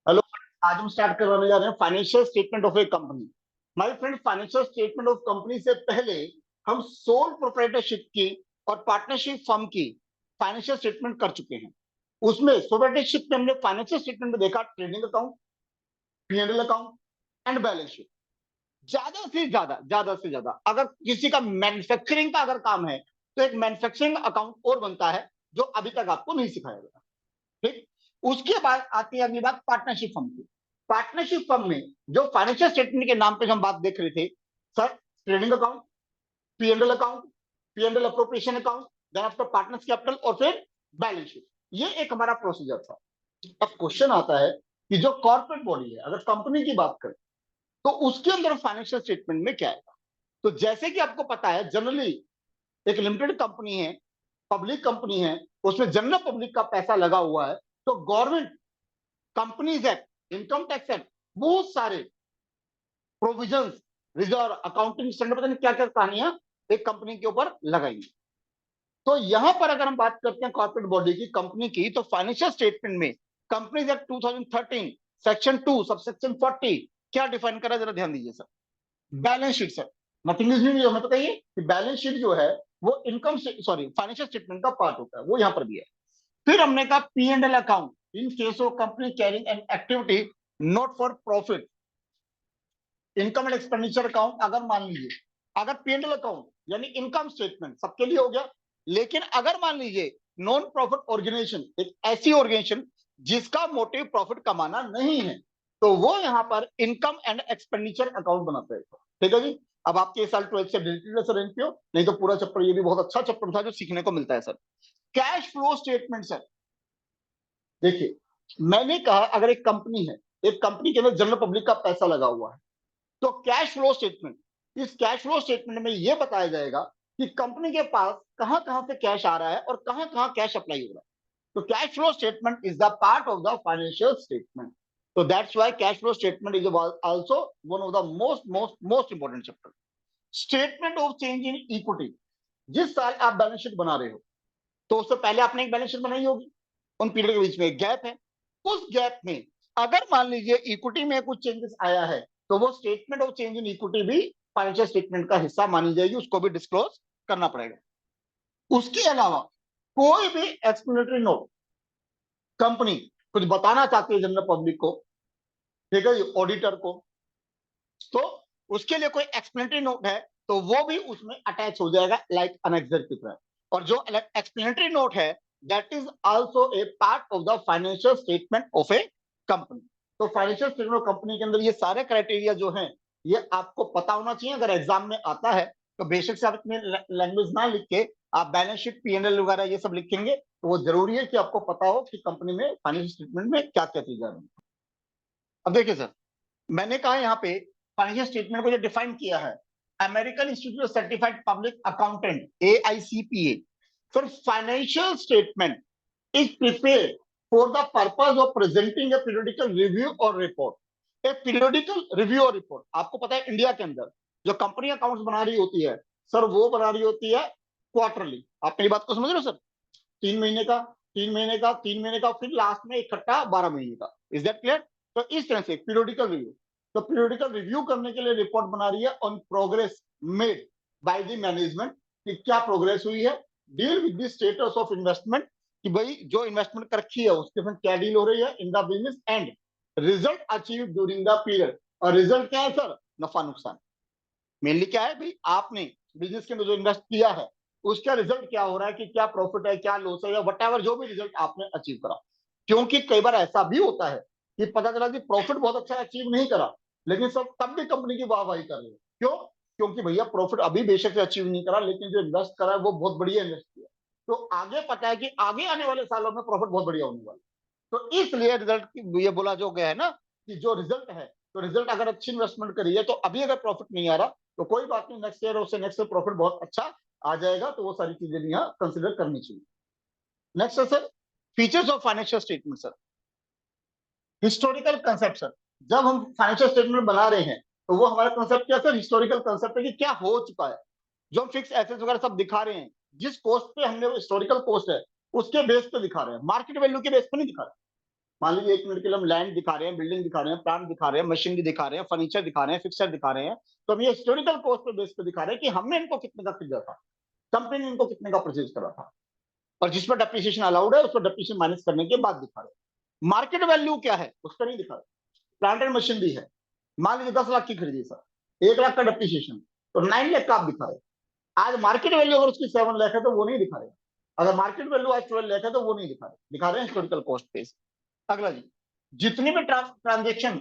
Hello. आज हम start करवाने जा रहे हैं financial statement of A company. My friend, financial statement of company से पहले हम सोल प्रोप्राइटरशिप की और पार्टनरशिप फर्म की फाइनेंशियल स्टेटमेंट कर चुके हैं। उसमें प्रोप्राइटरशिप में हमने फाइनेंशियल स्टेटमेंट में देखा trading account, PNL account and balance sheet. ज्यादा से ज्यादा अगर किसी का मैन्युफैक्चरिंग का अगर काम है तो एक मैन्युफैक्चरिंग अकाउंट और बनता है जो अभी तक आपको नहीं सिखाया गया। ठीक। उसके बाद आती है अगली बात पार्टनरशिप फर्म की। पार्टनरशिप फर्म में जो फाइनेंशियल स्टेटमेंट के नाम पे जो हम बात देख रहे थे, sir, trading account, PNL account, PNL appropriation account, then after partners capital और फिर बैलेंस शीट। ये एक हमारा प्रोसीजर था। अब क्वेश्चन आता है कि जो कॉर्पोरेट बॉडी है, अगर कंपनी की बात करें तो उसके अंदर फाइनेंशियल स्टेटमेंट में क्या आएगा। तो जैसे कि आपको पता है, जनरली एक लिमिटेड कंपनी है, पब्लिक कंपनी है, उसमें जनरल पब्लिक का पैसा लगा हुआ है। तो government, companies act, income tax act, बहुत सारे प्रोविजंस, रिजर्व, अकाउंटिंग स्टैंडर्ड, पता नहीं क्या क्या कहानियां एक कंपनी के ऊपर लगाएंगे। तो यहां पर अगर हम बात करते हैं कॉर्पोरेट बॉडी की, कंपनी की, तो फाइनेंशियल स्टेटमेंट में कंपनीज एक्ट 2013 सेक्शन 2 सबसेक्शन 40 क्या डिफाइन करा, जरा ध्यान दीजिए sir. Balance sheet sir, nothing is new. हमें बताइए कि बैलेंस शीट जो है वो इनकम, सॉरी, फाइनेंशियल स्टेटमेंट का पार्ट होता है, वो यहां पर भी है। फिर हमने कहा P and L account in case of company carrying an activity not for profit. Income and expenditure account, अगर मान लीजिए, अगर पी एंड एल अकाउंट यानी इनकम स्टेटमेंट सबके लिए हो गया, लेकिन अगर मान लीजिए नॉन प्रॉफिट ऑर्गेनाइजेशन, एक ऐसी ऑर्गेनाइजेशन जिसका मोटिव प्रॉफिट कमाना नहीं है, तो वो यहां पर इनकम एंड एक्सपेंडिचर अकाउंट बनाते हैं। ठीक है जी। अब आपके साल 12th से डिलीटेड है सर एनपीओ, नहीं तो पूरा चैप्टर, ये भी बहुत अच्छा चैप्टर था जो सीखने को मिलता है sir. Cash flow statement sir, देखिए, मैंने कहा अगर एक कंपनी है, एक कंपनी के अंदर जनरल पब्लिक का पैसा लगा हुआ है, तो कैश फ्लो स्टेटमेंट, इस कैश फ्लो स्टेटमेंट में यह बताया जाएगा कि कंपनी के पास कहां कहां से कैश आ रहा है और कहां कहां कैश अप्लाई हो रहा है। तो cash flow statement is the part of the financial statement. तो that's why cash flow statement is also one of the most most most important chapter. Statement of change in equity, जिस साल आप balance sheet बना रहे हो तो उससे पहले आपने एक बैलेंस शीट बनाई होगी, उन पीरियड के बीच में एक गैप है। उस गैप में अगर मान लीजिए इक्विटी में कुछ चेंजेस आया है, तो वो statement of change in equity भी फाइनेंशियल स्टेटमेंट का हिस्सा मानी जाएगी, उसको भी डिस्क्लोज करना पड़ेगा। उसके अलावा कोई भी एक्सप्लेनेटरी नोट, कंपनी कुछ बताना चाहती है जनरल पब्लिक को, ठीक है, ऑडिटर को, तो उसके लिए कोई एक्सप्लेनेटरी नोट है तो वो भी उसमें अटैच हो जाएगा लाइक अनेक्सर की तरह। और जो एक्सप्लेनेटरी नोट है, that is also a part of the financial statement of A company. तो फाइनेंशियल स्टेटमेंट ऑफ कंपनी के अंदर ये सारे क्राइटेरिया जो हैं, ये आपको पता होना चाहिए। अगर एग्जाम में आता है तो बेशक से आप इतने लैंग्वेज ना लिख के आप बैलेंस शीट, पीएनएल वगैरह ये सब लिखेंगे, तो वो जरूरी है कि आपको पता हो कि कंपनी में फाइनेंशियल स्टेटमेंट में क्या क्या चीजें आ रही है। अब देखिए सर, मैंने कहा यहाँ पे फाइनेंशियल स्टेटमेंट को जो डिफाइन किया है, American institute of certified public accountant, AICPA, फिर financial statement is prepared for the purpose of presenting A periodical review और रिपोर्ट। ए पीरियोडिकल रिव्यू और रिपोर्ट, आपको पता है इंडिया के अंदर जो कंपनी अकाउंट्स बना रही होती है सर, वो बना रही होती है क्वार्टरली। आप मेरी बात को समझ रहे हो सर? 3 महीने का, 3 महीने का, 3 महीने का, फिर लास्ट में इकट्ठा 12 महीने का। Is that clear? तो इस तरह से पीरियोडिकल रिव्यू, तो पीरियोडिकल रिव्यू करने के लिए रिपोर्ट बना रही है on progress made by the management, कि क्या प्रोग्रेस हुई है, deal with the status of investment, कि भाई जो इन्वेस्टमेंट कर रखी है उसके साथ क्या डील हो रही है in the business, and result achieve during the period. और रिजल्ट क्या है सर? नफा नुकसान। मेनली क्या है भाई, आपने बिजनेस के अंदर जो इन्वेस्ट किया है उसका रिजल्ट क्या हो रहा है, कि क्या प्रॉफिट है, क्या लॉस है, या वट एवर जो भी रिजल्ट आपने अचीव करा। क्योंकि कई बार ऐसा भी होता है कि पता चला कि प्रॉफिट बहुत अच्छा अचीव नहीं करा, लेकिन सब तब भी कंपनी की वाहवाही कर रहे हैं। क्यों? क्योंकि भैया प्रॉफिट अभी बेशक से अचीव नहीं करा, लेकिन जो इन्वेस्ट करा है वो बहुत बढ़िया इन्वेस्ट किया। तो आगे पता है कि आगे आने वाले सालों में प्रॉफिट बहुत बढ़िया होने वाला है। तो इसलिए रिजल्ट, ये बोला जो गया है ना कि जो रिजल्ट है, तो रिजल्ट अगर अच्छी इन्वेस्टमेंट करी है तो अभी अगर प्रॉफिट नहीं आ रहा तो कोई बात नहीं, नेक्स्ट ईयर, उससे नेक्स्ट ईयर प्रॉफिट बहुत अच्छा आ जाएगा। तो वो सारी चीजें भी यहाँ कंसिडर करनी चाहिए। नेक्स्ट है sir, features of financial statement sir. Historical concept sir, जब हम फाइनेंशियल स्टेटमेंट बना रहे हैं तो वो हमारा कंसेप्ट क्या सर? हिस्टोरिकल कंसेप्ट है कि क्या हो चुका है। जो हम फिक्स एसेट्स वगैरह सब दिखा रहे हैं, जिस कॉस्ट पे हमने, हिस्टोरिकल कॉस्ट है, उसके बेस पे दिखा रहे हैं, मार्केट वैल्यू के बेस पे नहीं दिखा रहे। मान लीजिए 1 मिनट के लिए हम लैंड दिखा रहे हैं, बिल्डिंग दिखा रहे हैं, प्लांट दिखा रहे हैं, मशीनरी दिखा रहे हैं, फर्नीचर दिखा रहे हैं, फिक्सर दिखा रहे हैं, तो हम ये हिस्टोरिकल कॉस्ट पे बेस पे दिखा रहे हैं कि हमने इनको कितने का खरीदा था, कंपनी ने इनको कितने का परचेज करा था, और जिस पर डेप्रिसिएशन अलाउड है उस पर डेप्रिसिएशन माइनस करने के बाद दिखा रहे हैं। मार्केट वैल्यू क्या है उस पर नहीं दिखा रहे। प्लांट एंड मशीनरी है, मान लीजिए 10 लाख की खरीदी सर, 1 लाख का डेप्रिसिएशन, तो 9 लाख का आप दिखा रहे हैं। आज मार्केट वैल्यू अगर उसकी 7 लाख है तो वो नहीं दिखा रहे। अगर मार्केट वैल्यू आज 12 लाख है तो वो नहीं दिखा रहे हैं हिस्टोरिकल कॉस्ट बेस। अगला जी, जितनी भी ट्रांजेक्शन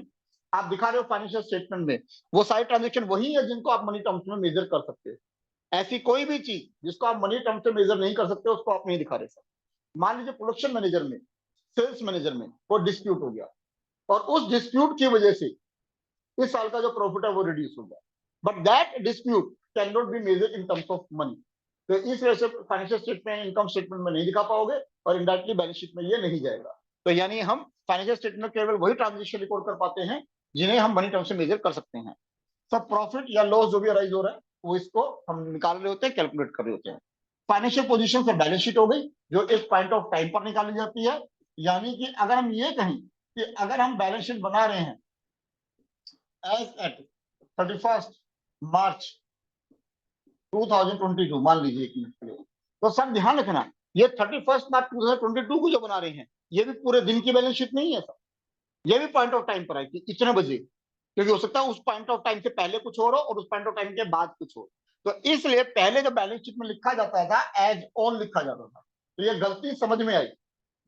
आप दिखा रहे हो फाइनेंशियल स्टेटमेंट में, वो सारी ट्रांजेक्शन वही है जिनको आप मनी टर्म्स में मेजर कर सकते हो। ऐसी कोई भी चीज जिसको आप मनी टर्म्स में मेजर नहीं कर सकते उसको आप नहीं दिखा रहे सर। मान लीजिए प्रोडक्शन मैनेजर में, सेल्स मैनेजर में वो डिस्प्यूट हो गया, और उस डिस्प्यूट की वजह से इस साल का जो प्रॉफिट है वो रिड्यूस हो गया, but that dispute can not be measure in terms of money. तो इस वजह से फाइनेंशियल स्टेटमेंट इनकम स्टेटमेंट में नहीं दिखा पाओगे, और इनडायरेक्टली बैलेंस शीट में ये नहीं जाएगा। तो यानी हम फाइनेंशियल स्टेटमेंट केवल वही ट्रांजेक्शन रिकॉर्ड कर पाते हैं जिन्हें हम मनी टर्म से मेजर कर सकते हैं। सब प्रॉफिट या लॉस जो भी अराइज हो रहा है वो इसको हम निकाल रहे होते हैं, कैलकुलेट कर रहे होते हैं। फाइनेंशियल पोजीशन से बैलेंस शीट हो गई जो एक पॉइंट ऑफ टाइम पर निकाली जाती है। यानी कि अगर हम ये कहें कि अगर हम बैलेंस शीट बना रहे हैं एज एट 31 मार्च 2022, मान लीजिए 1 मिनट के लिए, तो सर ध्यान रखना ये 31 मार्च 2022 को जो बना रहे हैं ये भी पूरे दिन की बैलेंस शीट नहीं है सर, ये भी पॉइंट ऑफ टाइम पर है कि इतने बजे, क्योंकि हो सकता है उस पॉइंट ऑफ टाइम से पहले कुछ हो और उस पॉइंट ऑफ टाइम के बाद कुछ हो। तो इसलिए पहले जब बैलेंस शीट में लिखा जाता था एज ऑन लिखा जाता था, तो ये गलती समझ में आई,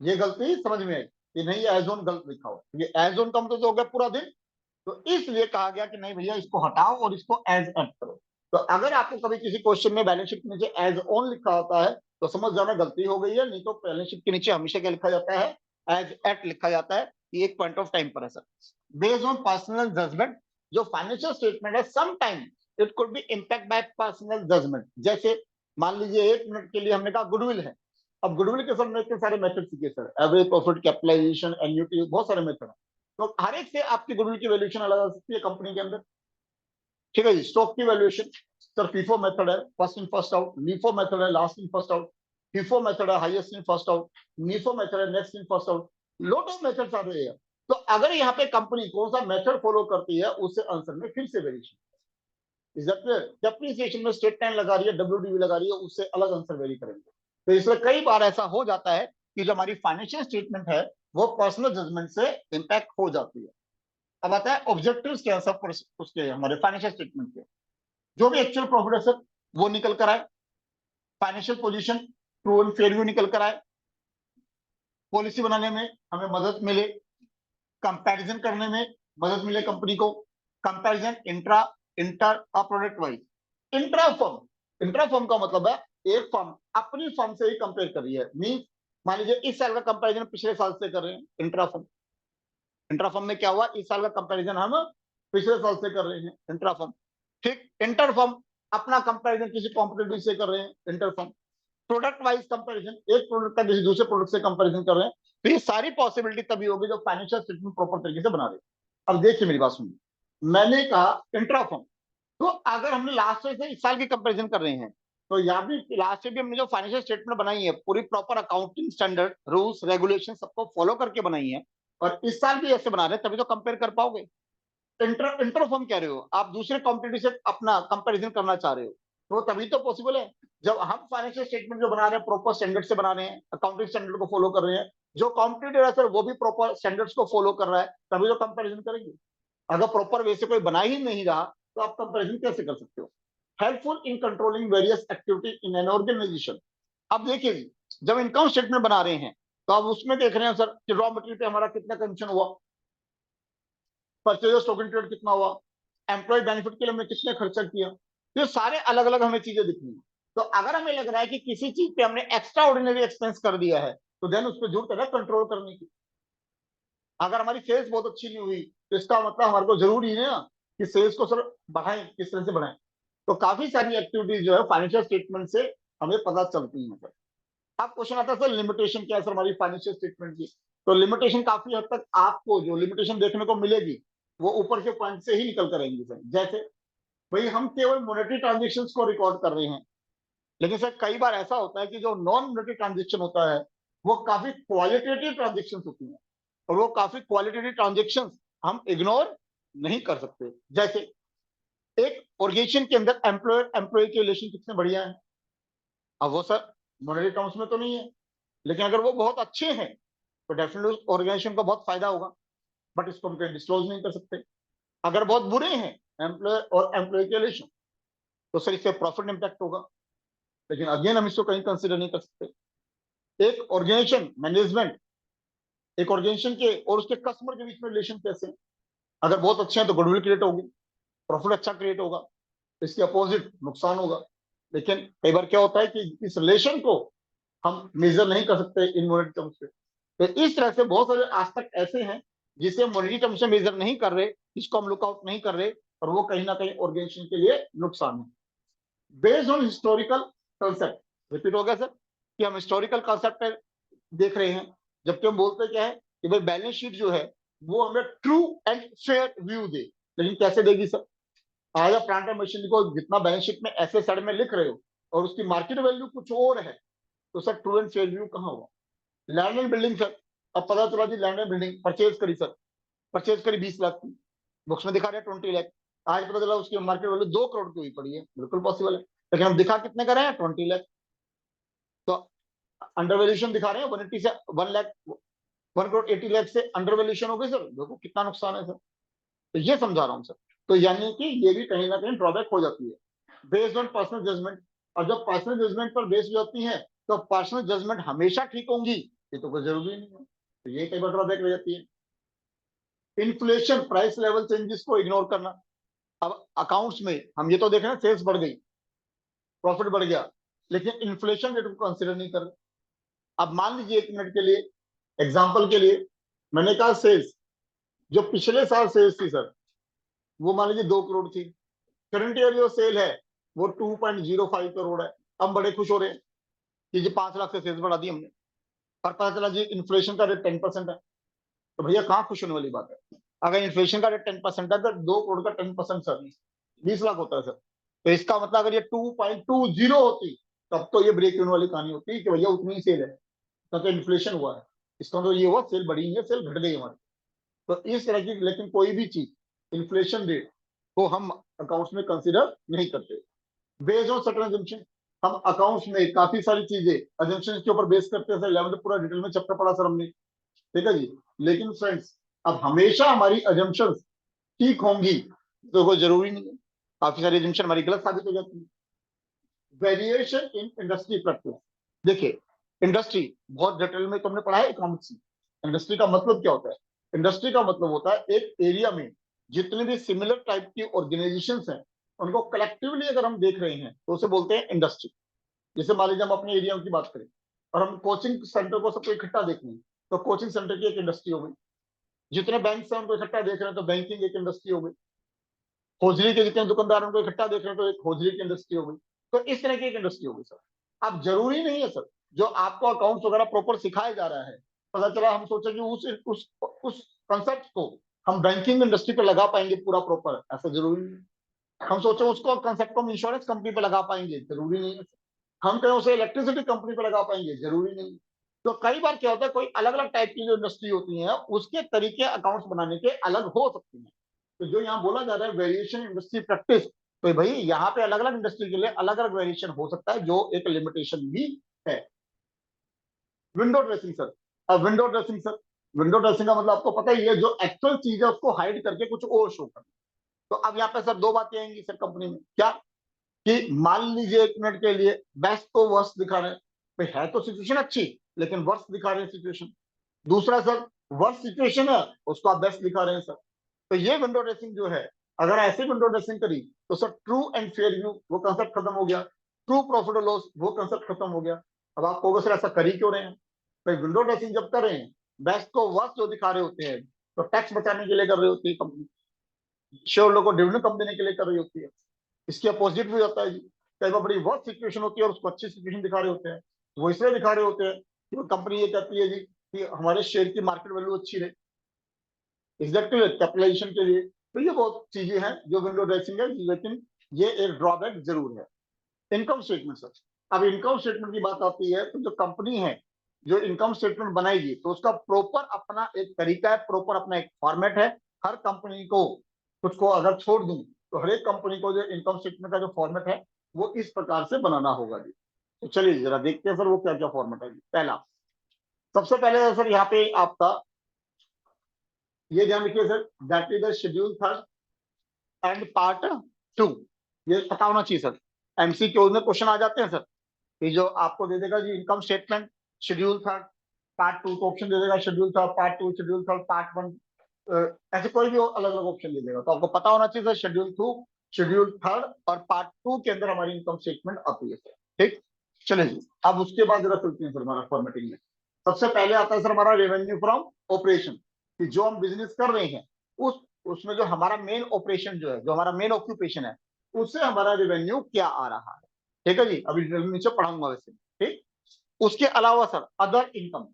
ये गलती समझ में आई कि नहीं एज ऑन गलत लिखा हो, ये एज ऑन का मतलब तो हो गया पूरा दिन। तो इसलिए कहा गया कि नहीं भैया इसको हटाओ और इसको एज एट करो। तो अगर आपको कभी किसी क्वेश्चन में बैलेंस शीट के नीचे एज ऑन लिखा होता है तो समझ जाना गलती हो गई है, नहीं तो बैलेंस शीट के नीचे हमेशा क्या लिखा जाता है, एज एट लिखा जाता है। ये एक पॉइंट ऑफ टाइम पर है sir. Based on personal judgement, जो फाइनेंशियल स्टेटमेंट है some time it could be impact by personal judgement. जैसे मान लीजिए 1 मिनट के लिए हमने कहा गुडविल है, अब गुडविल के सब इतने सारे मेथड सीखे sir, average profit, capitalisation, annuity, बहुत सारे मेथड है। तो हर एक से आपकी गुडविल की वैल्यूएशन अलग आ सकती है कंपनी के अंदर। ठीक है जी, स्टॉक की वैल्यूएशन सर फीफो मेथड है, first in first out, LIFO method है last in first out, FIFO method है highest in first out, NIFO method है next in first out, lot of methods आ रहे हैं। तो अगर यहाँ पे कंपनी कौन सा मेथड फॉलो करती है उससे आंसर में फिर से variation, is that clear? Depreciation में स्ट्रेट लाइन लगा रही है, डब्ल्यूडीवी लगा रही है, उससे अलग आंसर वेरी करेंगे। तो इसलिए कई बार ऐसा हो जाता है कि जो हमारी फाइनेंशियल स्टेटमेंट है वो पर्सनल जजमेंट से इंपैक्ट हो जाती है। अब आता है ऑब्जेक्टिव्स क्या है सब उसके हमारे फाइनेंशियल स्टेटमेंट के, जो भी एक्चुअल प्रॉफिट है सर वो निकल कर आए, financial position true and fair view निकल कर आए, पॉलिसी बनाने में हमें मदद मिले, कंपैरिजन करने में मदद मिले कंपनी को, comparison intra inter product wise, intra firm का मतलब है एक फर्म अपनी फर्म से ही कंपेयर कर रही है। मीन मान लीजिए इस साल का कंपैरिजन पिछले साल से कर रहे हैं, इंट्रा फर्म में क्या हुआ, इस साल का कंपैरिजन हम पिछले साल से कर रहे हैं, इंट्रा फर्म। ठीक, इंटर फर्म अपना कंपैरिजन किसी कॉम्पिटिटिव से कर रहे हैं, inter firm. Product wise comparison, एक प्रोडक्ट का किसी दूसरे प्रोडक्ट से कंपैरिजन कर रहे हैं। तो ये सारी पॉसिबिलिटी तभी होगी जब फाइनेंशियल स्टेटमेंट प्रॉपर तरीके से बना रहे हैं। अब देखिए मेरी बात सुनिए, मैंने कहा इंट्रा फर्म, तो अगर हमने लास्ट से इस साल की कंपैरिजन कर रहे हैं तो यहाँ भी लास्ट से भी हमने जो फाइनेंशियल स्टेटमेंट बनाई है पूरी proper accounting standard rules regulation सबको फॉलो करके बनाई है, और इस साल भी ऐसे बना रहे हैं तभी तो कंपेयर कर पाओगे। इंटर फर्म कह रहे हो आप, दूसरे कॉम्पिटिटिव से अपना कंपैरिजन करना चाह रहे हो, तो तभी तो पॉसिबल है जब हम फाइनेंशियल स्टेटमेंट जो बना रहे हैं प्रॉपर स्टैंडर्ड से बना रहे हैं, अकाउंटिंग स्टैंडर्ड को फॉलो कर रहे हैं, जो कॉम्पिटिटर है सर वो भी प्रॉपर स्टैंडर्ड्स को फॉलो कर रहा है, तभी तो कंपैरिजन करेंगे। अगर प्रॉपर वे से कोई बना ही नहीं रहा तो आप कंपैरिजन कैसे कर सकते हो? Helpful in controlling various activity in an organisation. अब देखिए जी, जब इनकम स्टेटमेंट बना रहे हैं तो आप उसमें देख रहे हैं सर कि रॉ मटेरियल पे हमारा कितना कंजन हुआ, परचेज स्टॉक इन ट्रेड कितना हुआ, एम्प्लॉय बेनिफिट के लिए हमने कितने खर्चा किया, ये सारे अलग अलग हमें चीजें दिखनी है। तो अगर हमें लग रहा है कि किसी चीज पे हमने एक्स्ट्रा ऑर्डिनरी एक्सपेंस कर दिया है तो देन उस पर जरूरत है कंट्रोल करने की। अगर हमारी सेल्स बहुत अच्छी नहीं हुई तो इसका मतलब हमारे को जरूरी है ना कि सेल्स को सर बढ़ाएं, किस तरह से बढ़ाएं। तो काफी सारी एक्टिविटीज जो है फाइनेंशियल स्टेटमेंट से हमें पता चलती हैं सर। अब क्वेश्चन आता है सर लिमिटेशन क्या है सर हमारी फाइनेंशियल स्टेटमेंट की। तो लिमिटेशन काफी हद तक आपको जो लिमिटेशन देखने को मिलेगी वो ऊपर के पॉइंट से ही निकल कर आएंगी सर। जैसे भाई हम केवल मॉनेटरी ट्रांजेक्शन्स को रिकॉर्ड कर रहे हैं, लेकिन सर कई बार ऐसा होता है कि जो नॉन मॉनेटरी ट्रांजेक्शन होता है वो काफी क्वालिटेटिव ट्रांजेक्शन होती हैं। और वो काफी क्वालिटेटिव ट्रांजेक्शन हम इग्नोर नहीं कर सकते। जैसे एक ऑर्गेनाइजेशन के अंदर एम्प्लॉयर एम्प्लॉय के रिलेशन कितने बढ़िया है, अब वो सर मॉनेटरी टर्म्स में तो नहीं है, लेकिन अगर वो बहुत अच्छे हैं तो डेफिनेटली ऑर्गेनाइजेशन को बहुत फायदा होगा, बट इसको हम कहीं डिस्क्लोज नहीं कर सकते। अगर बहुत बुरे हैं एम्प्लॉयर और एम्प्लॉय के रिलेशन, तो सर इससे प्रॉफिट इंपैक्ट होगा, लेकिन अगेन हम इसको कहीं कंसिडर नहीं कर सकते। एक ऑर्गेनाइजेशन मैनेजमेंट, एक ऑर्गेनाइजेशन के और उसके कस्टमर के बीच में रिलेशन कैसे हैं? अगर बहुत अच्छे हैं तो गुडविल क्रिएट होगी, प्रॉफिट अच्छा क्रिएट होगा, इसके अपोजिट नुकसान होगा। लेकिन कई बार क्या होता है कि इस रिलेशन को हम मेजर नहीं कर सकते इन मॉनेटरी टर्म्स पे। तो इस तरह से बहुत सारे एस्पेक्ट ऐसे हैं जिसे हम मॉनेटरी टर्म्स से मेजर नहीं कर रहे, इसको हम लुकआउट नहीं कर रहे, और वो कहीं ना कहीं ऑर्गेनाइजेशन के लिए नुकसान है। Based on historical concept, repeat हो गया सर कि हम हिस्टोरिकल कंसेप्ट पे देख रहे हैं, जबकि हम बोलते क्या है कि भाई बैलेंस शीट जो है वो हमें ट्रू एंड फेयर व्यू दे, लेकिन कैसे देगी सर? आज आप प्लांट एंड मशीनरी को जितना बैलेंस शीट में ऐसे साइड में लिख रहे हो और उसकी मार्केट वैल्यू कुछ और है, तो sir true and fair view कहाँ हुआ? लैंड एंड बिल्डिंग सर, अब पता चला जी लैंड एंड बिल्डिंग परचेज करी सर, परचेज करी 20 लाख की, बुक्स में दिखा रहे हैं 20 लाख, आज पता चला उसकी मार्केट वैल्यू 2 करोड़ की हुई पड़ी है, बिल्कुल पॉसिबल है, लेकिन हम दिखा कितने कर रहे हैं? 20 लाख। तो अंडर वैल्यूएशन दिखा रहे हैं 180 से 1 लाख, 1 करोड़ 80 लाख से अंडर वैल्यूएशन हो गई सर, देखो कितना नुकसान है सर। तो ये समझा रहा हूँ सर। तो यानी कि ये भी कहीं ना कहीं ड्रॉबैक हो जाती है बेस्ड ऑन पर्सनल जजमेंट, और जब पर्सनल जजमेंट पर बेस्ड हो जाती है तो पर्सनल जजमेंट हमेशा ठीक होंगी ये तो कोई जरूरी नहीं है, तो ये कई बार ड्रॉबैक रह जाती है। इन्फ्लेशन प्राइस लेवल चेंजेस को इग्नोर करना, अब अकाउंट्स में हम ये तो देख रहे हैं सेल्स बढ़ गई, प्रॉफिट बढ़ गया, लेकिन इन्फ्लेशन रेट को कंसिडर नहीं कर रहे। अब मान लीजिए 1 मिनट के लिए, एग्जाम्पल के लिए, मैंने कहा सेल्स जो पिछले साल सेल्स थी सर वो मान लीजिए 2 करोड़ थी, करंट ईयर जो सेल है वो 2.05 करोड़ है। हम बड़े खुश हो रहे हैं कि जी 5 लाख से सेल्स बढ़ा दी हमने, और पता चला जी इन्फ्लेशन का रेट 10% है, तो भैया कहाँ खुश होने वाली बात है? अगर इन्फ्लेशन का रेट 10% है तो 2 करोड़ का 10% सर 20 लाख होता है सर। तो इसका मतलब अगर ये 2.20 होती तब तो ये ब्रेक इवन वाली कहानी होती कि भैया उतनी ही सेल है, तो इन्फ्लेशन हुआ है, इसका तो ये हुआ सेल बढ़ी है, सेल घट गई हमारी। तो इस तरह की, लेकिन कोई भी चीज इन्फ्लेशन रेट को हम अकाउंट्स में कंसिडर नहीं करते। बेस्ड ऑन सर्टेन अजम्पशन, हम अकाउंट्स में काफी सारी चीजें अजम्पशन के ऊपर बेस करते हैं सर, 11th पूरा डिटेल में चैप्टर पढ़ा सर हमने, ठीक है जी। लेकिन फ्रेंड्स अब हमेशा हमारी अजम्पशन ठीक होंगी तो कोई जरूरी नहीं है, काफी सारी एजम्पशन हमारी गलत साबित हो जाती है। वेरिएशन इन इंडस्ट्री प्रैक्टिस, देखिए इंडस्ट्री बहुत डिटेल में तुमने पढ़ा है इकोनॉमिक्स में। इंडस्ट्री का मतलब क्या होता है? इंडस्ट्री का मतलब होता है एक एरिया में जितने भी सिमिलर टाइप की ऑर्गेनाइजेशंस हैं उनको कलेक्टिवली अगर हम देख रहे हैं तो उसे बोलते हैं इंडस्ट्री। जैसे मान लीजिए हम अपने एरिया की बात करें और हम कोचिंग सेंटर को सबको इकट्ठा देख रहे हैं तो कोचिंग सेंटर की एक इंडस्ट्री हो गई, जितने बैंक हैं उनको इकट्ठा देख रहे हैं तो बैंकिंग एक इंडस्ट्री हो गई, होजरी के जितने दुकानदार हैं उनको इकट्ठा देख रहे हैं तो एक होजरी की इंडस्ट्री हो गई। तो इस तरह की एक इंडस्ट्री हो गई सर। अब जरूरी नहीं है सर जो आपको अकाउंट्स वगैरह प्रॉपर सिखाया जा रहा है, पता चला हम सोचे कि उस कंसेप्ट को हम बैंकिंग इंडस्ट्री पे लगा पाएंगे पूरा प्रॉपर, ऐसा जरूरी नहीं है। हम सोचे उसको कंसेप्ट को हम इंश्योरेंस कंपनी पे लगा पाएंगे, जरूरी नहीं है। हम कहें उसे इलेक्ट्रिसिटी कंपनी पे लगा पाएंगे, जरूरी नहीं। तो कई बार क्या होता है कोई अलग अलग टाइप की जो इंडस्ट्री होती है उसके तरीके अकाउंट्स बनाने के अलग हो सकते हैं। तो जो यहाँ बोला जा रहा है वेरिएशन इंडस्ट्री प्रैक्टिस, तो भाई यहाँ पे अलग अलग इंडस्ट्री के लिए अलग अलग वेरिएशन हो सकता है जो एक लिमिटेशन भी है। विंडो ड्रेसिंग सर, अब window dressing sir, window dressing का मतलब आपको पता ही है जो एक्चुअल चीज है उसको हाइड करके कुछ और शो करना। तो अब यहाँ पे सर दो बातें आएंगी सर कंपनी में, क्या कि मान लीजिए 1 मिनट के लिए बेस्ट को वर्स्ट दिखा रहे हैं, भाई है तो सिचुएशन अच्छी लेकिन वर्स्ट दिखा रहे हैं सिचुएशन। दूसरा सर वर्स्ट सिचुएशन है उसको आप बेस्ट दिखा रहे हैं सर। तो ये विंडो ड्रेसिंग जो है, अगर ऐसे विंडो ड्रेसिंग करी तो sir true and fair view वो कंसेप्ट खत्म हो गया, ट्रू प्रॉफिट और लॉस वो कंसेप्ट खत्म हो गया। अब आप कहोगे सर ऐसा कर ही क्यों रहे हैं? भाई विंडो ड्रेसिंग जब कर रहे हैं बेस्ट को वर्स्ट जो दिखा रहे होते हैं तो टैक्स बचाने के लिए कर रही होती है कंपनी, शेयर लोगों को डिविडेंड कम देने के लिए कर रही होती है। इसके अपोजिट भी होता है जी, कई बार बड़ी वर्स्ट सिचुएशन होती है और उसको अच्छी सिचुएशन दिखा रहे होते हैं। वो इसलिए दिखा रहे होते हैं कि कंपनी ये कहती है जी कि हमारे शेयर की मार्केट वैल्यू अच्छी रहे, एग्जैक्टली कैपिटलाइजेशन के लिए। तो ये बहुत चीजें हैं जो विंडो ड्रेसिंग है, लेकिन ये एक ड्रॉबैक जरूर है। इनकम स्टेटमेंट सर, अब इनकम स्टेटमेंट की बात आती है तो जो कंपनी है जो इनकम स्टेटमेंट बनाएगी तो उसका प्रॉपर अपना एक तरीका है, प्रॉपर अपना एक फॉर्मेट है। हर कंपनी को कुछ को अगर छोड़ दूं तो हर एक कंपनी को जो इनकम स्टेटमेंट का जो फॉर्मेट है वो इस प्रकार से बनाना होगा जी। तो चलिए जरा देखते हैं सर वो क्या क्या फॉर्मेट है। पहला, सबसे पहले सर यहाँ पे आपका ये ध्यान रखिए sir, that is the schedule third and part two. ये पता होना चाहिए सर, एमसीक्यू में क्वेश्चन आ जाते हैं सर। ये जो आपको दे देगा जी income statement schedule third part two, तो ऑप्शन दे देगा schedule third part two, schedule third part one, ऐसे कोई भी अलग अलग ऑप्शन दे देगा। तो आपको पता होना चाहिए sir schedule two, schedule third और पार्ट टू के अंदर हमारी इनकम स्टेटमेंट आती है सर। ठीक, चलिए जी। अब उसके बाद जरा चलते हैं सर हमारा फॉर्मेटिंग में। सबसे पहले आता है सर हमारा रेवेन्यू फ्रॉम ऑपरेशन, कि जो हम बिजनेस कर रहे हैं उस उसमें जो हमारा मेन ऑपरेशन जो है, जो हमारा मेन ऑक्यूपेशन है, उससे हमारा रेवेन्यू क्या आ रहा है। ठीक है जी, अभी नीचे पढ़ाऊंगा वैसे। ठीक, उसके अलावा सर अदर इनकम।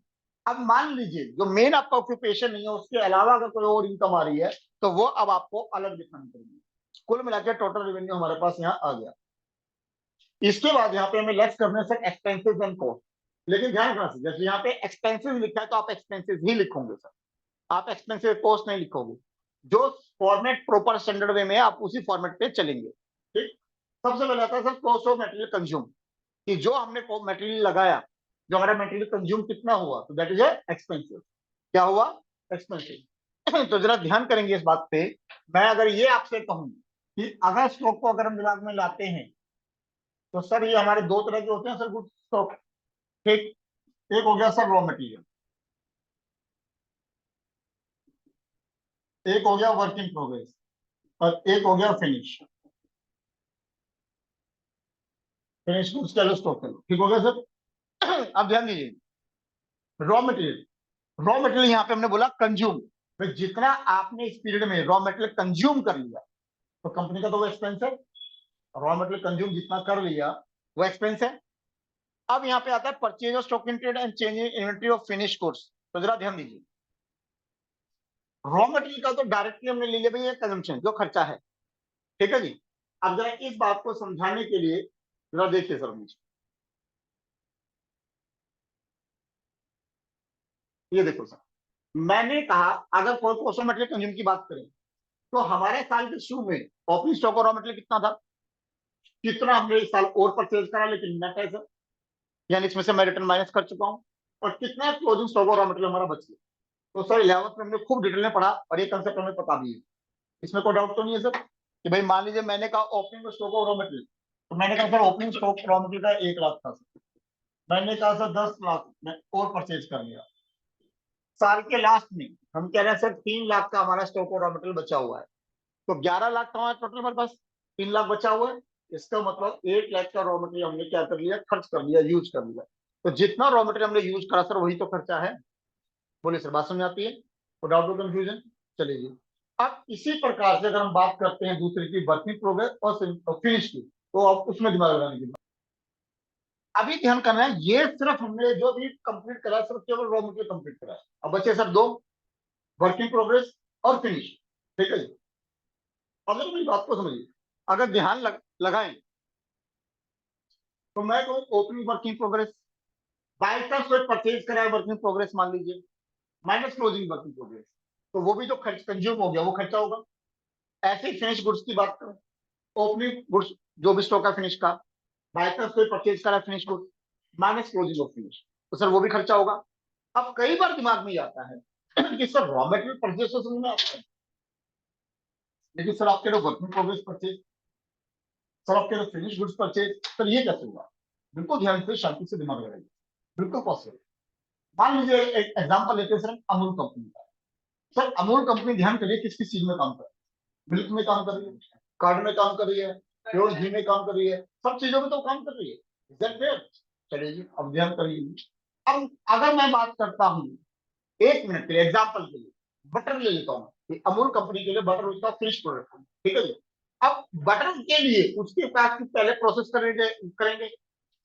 अब मान लीजिए जो मेन आपका ऑक्यूपेशन नहीं है उसके अलावा अगर कोई और इनकम आ रही है तो वो अब आपको अलग दिखानी पड़ेगी। कुल मिलाकर टोटल रेवेन्यू हमारे पास यहाँ आ गया। इसके बाद यहाँ पे हमें लेस करने से एक्सपेंसेस एंड कॉस्ट। लेकिन ध्यान रखना सर, जैसे यहाँ पे एक्सपेंसेस लिखा है तो आप एक्सपेंसेस ही लिखोगे सर, आप एक्सपेंसेस कॉस्ट नहीं लिखोगे। जो फॉर्मेट प्रॉपर स्टैंडर्ड वे में है आप उसी फॉर्मेट पे चलेंगे। ठीक, सबसे पहले आता है sir cost of material consume, कि जो हमने मटेरियल लगाया, जो हमारा मटेरियल कंज्यूम कितना हुआ, तो दैट इज एक्सपेंसिव। क्या हुआ? एक्सपेंसिव। तो जरा ध्यान करेंगे इस बात पे। मैं अगर ये आपसे कहूं कि अगर स्टॉक को अगर हम दिमाग में लाते हैं तो सर ये हमारे दो तरह के होते हैं सर गुड स्टॉक। ठीक, एक हो गया सर रॉ मटेरियल, एक हो गया वर्क इन प्रोग्रेस, और एक हो गया फिनिश। फिनिश गुड्स का स्टॉक करो, ठीक हो गया सर। अब ध्यान दीजिए, रॉ मटेरियल, रॉ मटेरियल यहाँ पे हमने बोला कंज्यूम, तो जितना आपने इस पीरियड में रॉ मटेरियल कंज्यूम कर लिया तो कंपनी का तो वो एक्सपेंस है। रॉ मटेरियल कंज्यूम जितना कर लिया वो एक्सपेंस है। अब यहाँ पे आता है purchase of stock in trade and change in inventory of finish goods. तो जरा ध्यान दीजिए, रॉ मटेरियल का तो डायरेक्टली हमने ले लिया भाई ये कंजम्पशन जो खर्चा है। ठीक है जी। अब जरा इस बात को समझाने के लिए जरा देखिए सर मुझे, ये देखो सर, मैंने कहा अगर कोई कॉस्ट ऑफ मटेरियल कंज्यूम की बात करें तो हमारे साल के शुरू में ओपनिंग स्टॉक और रॉ मटेरियल कितना था, कितना हमने इस साल और परचेज करा लेकिन नेट है सर, यानी इसमें से मैं रिटर्न माइनस कर चुका हूँ, और कितना क्लोजिंग स्टॉक और रॉ मटेरियल हमारा बच गया। तो सर 11th में हमने खूब डिटेल में पढ़ा और ये कंसेप्ट हमें पता भी है, इसमें कोई डाउट तो नहीं है सर। कि भाई मान लीजिए मैंने कहा ओपनिंग स्टॉक और रॉ मटेरियल, तो मैंने कहा sir opening stock raw material का 1 लाख था सर, मैंने कहा सर 10 लाख में और परचेज कर लिया। साल के लास्ट में हम कह रहे हैं सर 3 लाख का हमारा स्टॉक और रॉ मटेरियल बचा हुआ है, तो 11 लाख का हमारा टोटल हमारे पास 3 लाख बचा हुआ है। इसका मतलब 8 लाख का रॉ मटेरियल हमने क्या कर लिया, खर्च कर लिया, यूज कर लिया। तो जितना रॉ मटेरियल हमने यूज करा सर वही तो खर्चा है। बोलिए सर बात समझ आती है, तो डाउट और कंफ्यूजन? चलिए जी। अब इसी प्रकार से अगर हम बात करते हैं दूसरी की वर्किंग प्रोग्रेस और फिनिश की, तो अब उसमें दिमाग लगाने की बात। अभी ध्यान करना है, ये सिर्फ हमने जो भी कंप्लीट करा सिर्फ केवल रॉ मटेरियल कंप्लीट करा है। अब बचे सर दो, वर्किंग प्रोग्रेस और फिनिश। ठीक है जी। अगर मेरी बात को समझिए, अगर ध्यान लगाएं तो मैं कहूँ opening working progress, by chance कोई परचेज करा है वर्किंग प्रोग्रेस मान लीजिए, माइनस क्लोजिंग वर्किंग प्रोग्रेस, तो वो भी जो खर्च कंज्यूम हो गया वो खर्चा होगा। ऐसे ही फिनिश गुड्स की बात करें, ओपनिंग गुड्स जो भी स्टॉक है फिनिश का, बाई चांस कोई परचेज करा finish goods minus closing of finish, तो सर वो भी खर्चा होगा। अब कई बार दिमाग में आता है कि सर रॉ मटेरियल परचेज तो समझ में आता है, लेकिन सर आपके लोग वर्किंग प्रोग्रेस परचेज, सर आपके लोग फिनिश गुड्स परचेज, सर ये कैसे हुआ? बिल्कुल ध्यान से शांति से दिमाग लगाइए, बिल्कुल पॉसिबल। मान लीजिए एक एग्जांपल लेते हैं सर अमूल कंपनी का। सर अमूल कंपनी ध्यान करिए किस किस चीज में काम कर रही है, मिल्क में काम कर रही है, कार्ड में काम कर रही है, प्योर घी में काम कर रही है, सब चीजों में तो काम कर रही है। Is that fair? चलिए जी अब ध्यान करिए। अब अगर मैं बात करता हूँ 1 मिनट के लिए एग्जाम्पल के लिए, बटर ले लेता हूँ, अमूल कंपनी के लिए बटर उसका फिनिश प्रोडक्ट है। ठीक है जी। अब बटर के लिए उसके पास पहले प्रोसेस करेंगे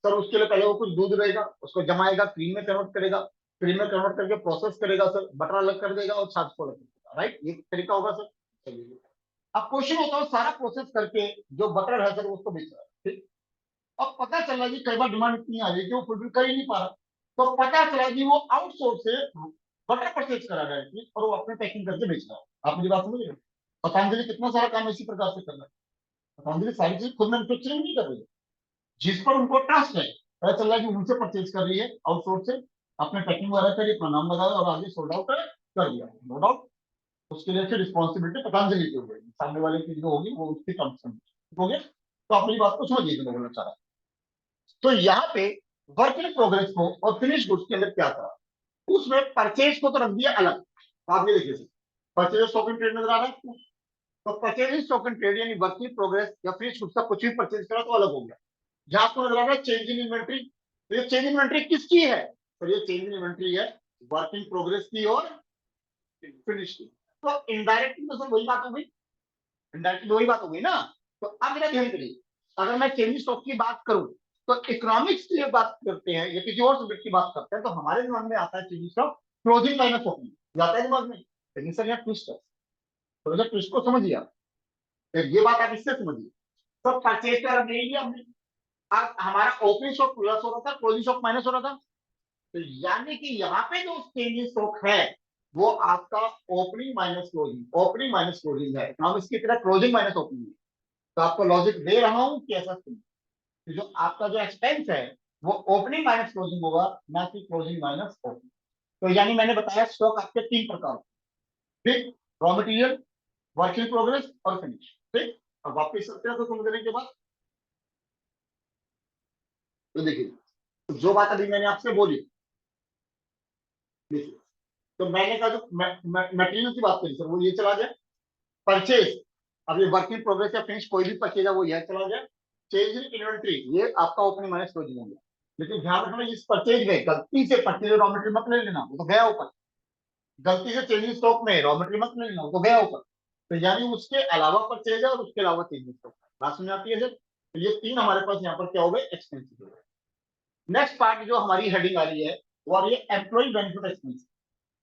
सर, उसके लिए पहले वो कुछ दूध रहेगा, उसको जमाएगा, क्रीम में कन्वर्ट करेगा, क्रीम में कन्वर्ट करके प्रोसेस करेगा सर, बटर अलग कर देगा और छाछ को अलग करेगा। राइट, ये तरीका होगा सर। चलिए अब क्वेश्चन होता है सारा प्रोसेस करके जो बटर है सर उसको बेच रहा है। ठीक, अब पता चल रहा है कि कई बार डिमांड इतनी आ रही है कि वो फुलफिल कर ही नहीं पा रहा। तो पता चला कि वो आउटसोर्स से बटर परचेज करा डायरेक्टली और वो अपने पैकिंग करके बेच रहा है। आप मेरी बात समझ रहे हो? पतंजलि कितना सारा काम इसी प्रकार से कर रहा है। पतंजलि सारी चीज खुद मैन्युफैक्चरिंग नहीं कर रही है, जिस पर उनको ट्रस्ट है, पता चल रहा है कि उनसे परचेज कर रही है आउटसोर्स से, अपने पैकिंग वगैरह करिए, अपना नाम लगाया और आगे सोल्ड आउट कर दिया, नो डाउट उसके लिए फिर रिस्पॉन्सिबिलिटी पतंजलि की हो गई, सामने वाले की जो होगी वो उसकी टर्म्स हो गया। तो अपनी बात को समझिए मैं बोलना चाह रहा हूं। तो यहाँ पे वर्क इन प्रोग्रेस को और फिनिश गुड्स के अंदर क्या था, उसमें परचेज को तो रख दिया अलग। आप ये देखिए, परचेज स्टॉक इन ट्रेड नजर आ रहा है आपको? तो परचेज स्टॉक इन ट्रेड यानी वर्क इन प्रोग्रेस या फिनिश गुड्स का कुछ भी परचेज करा तो अलग हो गया। जहां आपको नजर आ रहा है चेंज इन इन्वेंट्री, तो ये चेंज इन इन्वेंट्री किसकी है? तो ये चेंज इन इन्वेंट्री है वर्क इन प्रोग्रेस की और फिनिश की। तो इनडायरेक्टली तो सब वही बात हो गई, इनडायरेक्टली वही बात हो गई ना। तो अब मेरा ध्यान करिए, अगर मैं चेंज स्टॉक की बात करूं तो इकोनॉमिक्स की बात करते हैं या किसी और सब्जेक्ट की बात करते हैं तो हमारे दिमाग में आता है change stock closing minus opening जाता है दिमाग में। लेकिन सर यहाँ ट्विस्ट है, थोड़ा सा ट्विस्ट को समझिए आप। ये बात आप इससे समझिए, सब परचेज का नहीं लिया हमने, अब हमारा ओपनिंग स्टॉक प्लस हो रहा था, क्लोजिंग स्टॉक माइनस हो रहा था। तो यानी कि यहाँ पे जो चेंजिंग स्टॉक है वो आपका opening minus closing, opening minus closing है, हम इसकी तरह क्लोजिंग माइनस ओपनिंग है। तो आपको लॉजिक दे रहा हूं कि ऐसा सुनिए, कि जो आपका जो एक्सपेंस है वो ओपनिंग माइनस क्लोजिंग होगा, ना कि क्लोजिंग माइनस ओपनिंग। तो यानी मैंने बताया स्टॉक आपके तीन प्रकार, ठीक, raw material, work in progress और फिनिश, ठीक। अब वापिस सकते हैं तो समझने के बाद तो देखिए, तो जो बात अभी मैंने आपसे बोली, देखिए, तो मैंने कहा जो मटेरियल की बात करी सर वो ये चला जाए, परचेज अब ये वर्क इन प्रोग्रेस या फिनिश कोई भी परचेज है वो यह चला जाए, चेंज इन इन्वेंट्री ये आपका ओपनिंग माइनस क्लोजिंग होगा। लेकिन ध्यान रखना इस परचेज में गलती से परचेज रॉ मटेरियल मत ले लेना, वो तो गया ऊपर। गलती से चेंज स्टॉक में रॉ मटेरियल मत ले लेना, वो तो गया ऊपर। तो यानी उसके अलावा परचेज है और उसके अलावा चेंज स्टॉक है। बात समझ आती है सर? तो ये तीन हमारे पास यहाँ पर क्या हो गए, एक्सपेंसिव हो गए। नेक्स्ट पार्ट जो हमारी हेडिंग आ रही है वो आ रही है एम्प्लॉय बेनिफिट एक्सपेंस।